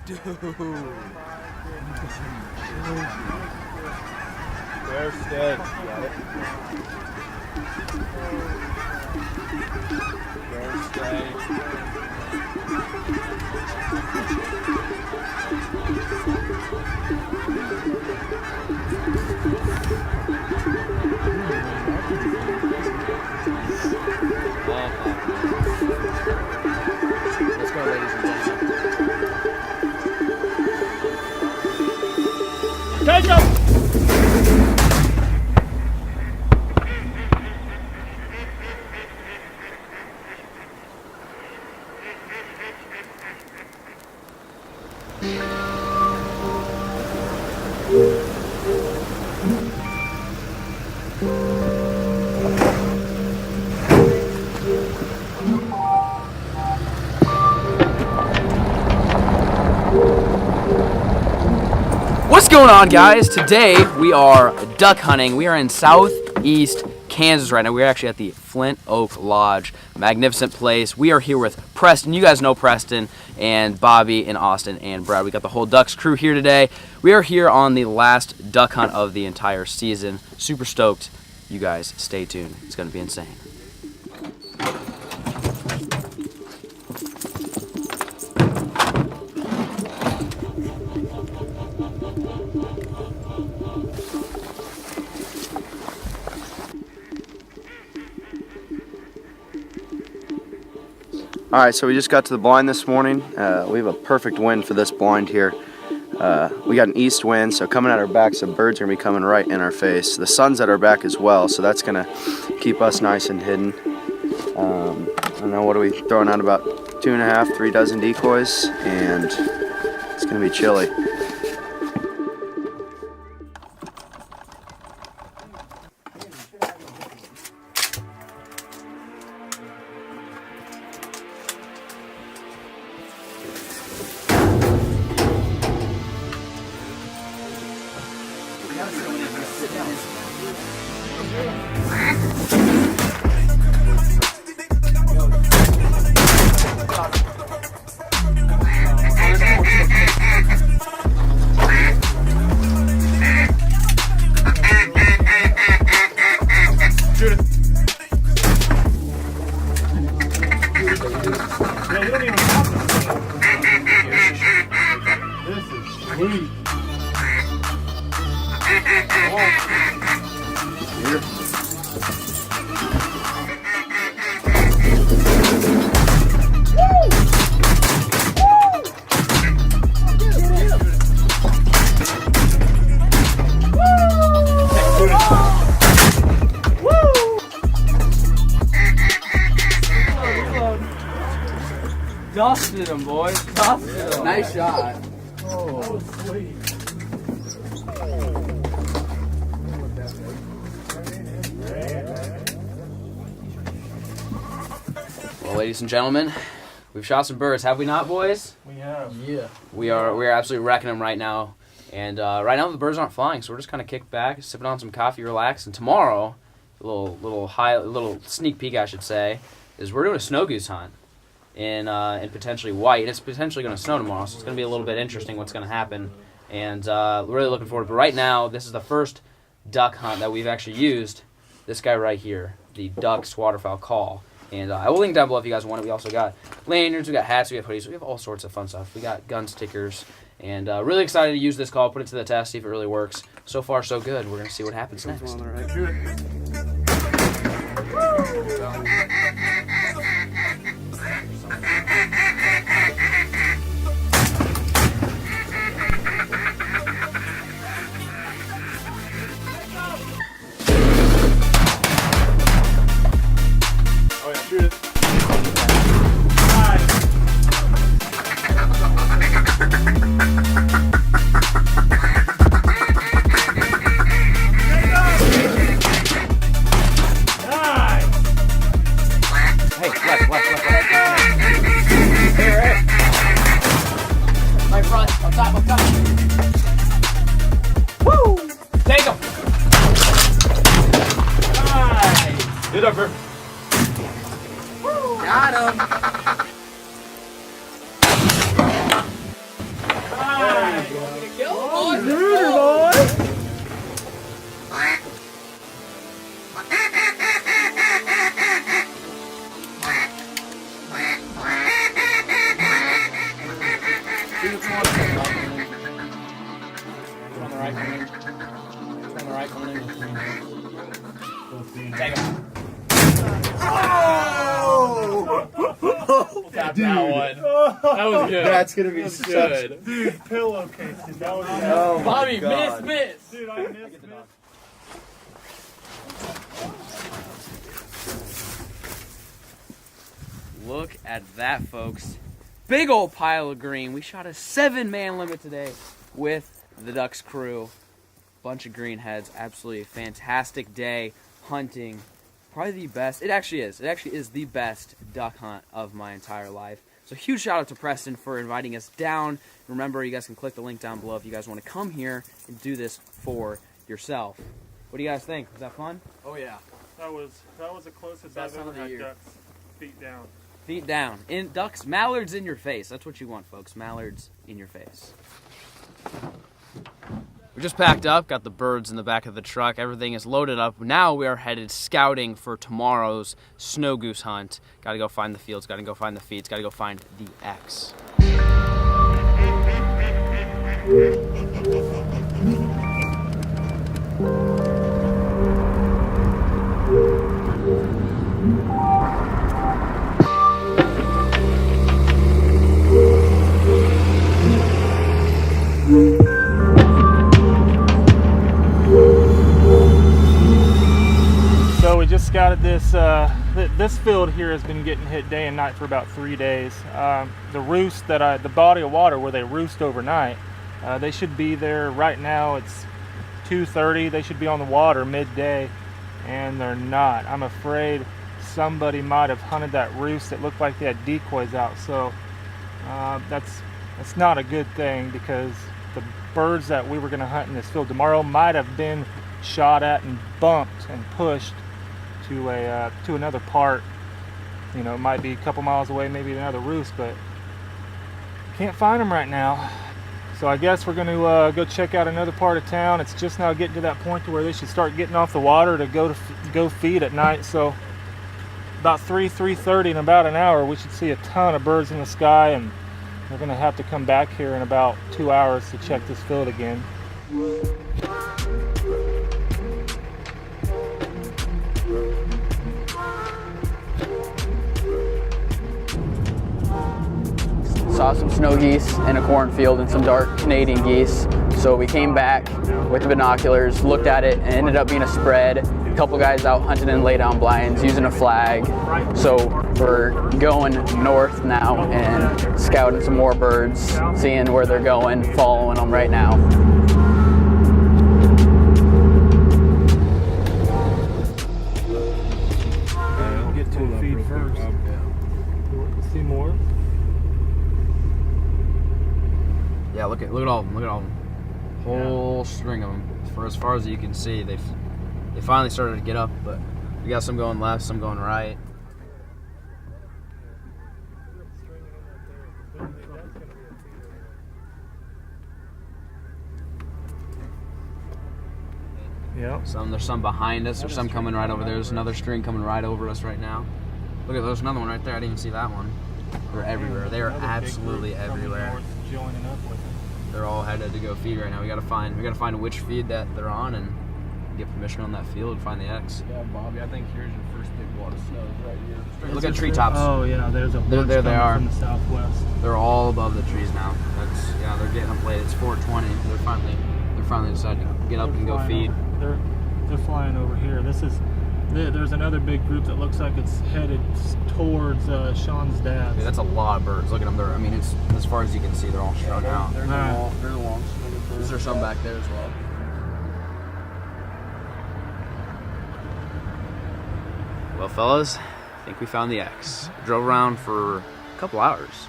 Dude. Bear stay. Got it. Bear stay. Let's go, ladies and gentlemen. Take him! What's going on, guys? Today we are duck hunting. We are in southeast Kansas right now. We're actually at the Flint Oak Lodge. Magnificent place. We are here with Preston. You guys know Preston and Bobby and Austin and Brad. We got the whole Ducks crew here today. We are here on the last duck hunt of the entire season. Super stoked. You guys stay tuned. It's going to be insane. All right, so we just got to the blind this morning. We have a perfect wind for this blind here. We got an east wind, so coming at our back, some birds are gonna be coming right in our face. The sun's at our back as well, so that's gonna keep us nice and hidden. I don't know, what are we throwing out, about 2.5, 3 dozen decoys, and it's gonna be chilly. Dusted him, boys. Dusted him. Nice shot. Oh, sweet. Well, ladies and gentlemen, we've shot some birds, have we not, boys? We have. Yeah. We're absolutely wrecking them right now. And right now the birds aren't flying, so we're just kind of kicked back, sipping on some coffee, relax. And tomorrow, a little sneak peek, I should say, is we're doing a snow goose hunt in potentially White. It's potentially going to snow tomorrow, so it's going to be a little bit interesting what's going to happen. And really looking forward to it. But right now, this is the first duck hunt that we've actually used. This guy right here, the Ducks Waterfowl Call. And I will link down below if you guys want it. We also got lanyards, we got hats, we have hoodies, we have all sorts of fun stuff. We got gun stickers, and really excited to use this call, put it to the test, see if it really works. So far, so good. We're going to see what happens next. Get up here. Got him. right coming in. Two on the right coming in. Take him. Tap that one. That was good. That's gonna be That's such good. Dude, pillowcases. That was Oh my Bobby, God. miss. Dude, I missed it. Look at that, folks. Big old pile of green. We shot a 7-man limit today with the Ducks crew. Bunch of greenheads. Absolutely fantastic day hunting. Probably the best. It actually is. It actually is the best duck hunt of my entire life. So huge shout out to Preston for inviting us down. Remember, you guys can click the link down below if you guys want to come here and do this for yourself. What do you guys think? Was that fun? Oh yeah. That was the closest Best I've hunt ever of the had year. ducks feet down. Feet down. In ducks, mallards in your face. That's what you want, folks. Mallards in your face. We just packed up, got the birds in the back of the truck. Everything is loaded up. Now we are headed scouting for tomorrow's snow goose hunt. Got to go find the fields, got to go find the feeds, got to go find the X. So we just scouted this. This field here has been getting hit day and night for about 3 days. The roost the body of water where they roost overnight, they should be there right now. It's 2:30. They should be on the water midday, and they're not. I'm afraid somebody might have hunted that roost. It looked like they had decoys out. So that's not a good thing, because the birds that we were going to hunt in this field tomorrow might have been shot at and bumped and pushed to another part. You know, it might be a couple miles away, maybe another roost, but can't find them right now. So I guess we're going to go check out another part of town. It's just now getting to that point to where they should start getting off the water to go feed at night. So about 3:30 in about an hour, we should see a ton of birds in the sky, and we're going to have to come back here in about 2 hours to check this field again. Saw some snow geese in a cornfield and some dark Canadian geese. So we came back with the binoculars, looked at it, and it ended up being a spread. A couple guys out hunting in laydown blinds using a flag. So we're going north now and scouting some more birds, seeing where they're going, following them right now. Get to the feed first. See more? Yeah, look at all of them. Look at all of them. Whole string of them. For as far as you can see, they finally started to get up, but we got some going left, some going right. Yeah. There's some behind us. There's some coming right over there. There's another string coming right over us right now. Look at there's another one right there. I didn't even see that one. They're everywhere. They are absolutely everywhere. Joining up with them. They're all headed to go feed right now. We gotta find which feed that they're on and get permission on that field and find the X. Yeah, Bobby, I think here's your first big wad of snow right here. Look at treetops. Oh yeah, there's a bunch There they coming are. from the southwest. They're all above the trees now. They're getting up late. It's 4:20. They're finally decided to get up and go feed. They're flying over here. There's another big group that looks like it's headed towards Sean's dad. Dude, that's a lot of birds. Look at them. It's as far as you can see, they're all strung out. They're long. Is there some back there as well? Well, fellas, I think we found the X. Drove around for a couple hours.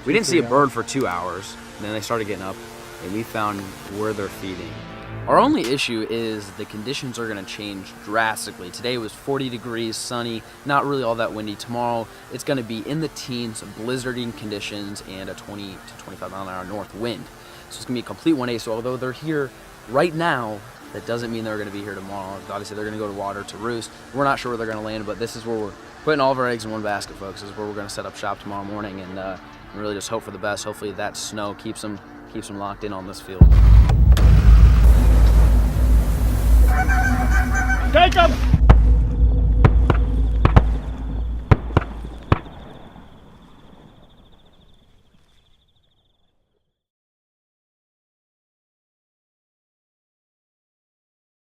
We didn't see a bird for 2 hours. And then they started getting up, and we found where they're feeding. Our only issue is the conditions are going to change drastically. Today was 40 degrees, sunny, not really all that windy. Tomorrow it's going to be in the teens, blizzarding conditions, and a 20 to 25 mile an hour north wind. So it's going to be a complete 180. So although they're here right now, that doesn't mean they're going to be here tomorrow. Obviously they're going to go to water to roost. We're not sure where they're going to land, but this is where we're putting all of our eggs in one basket, folks. This is where we're going to set up shop tomorrow morning and really just hope for the best. Hopefully that snow keeps them locked in on this field. Take them!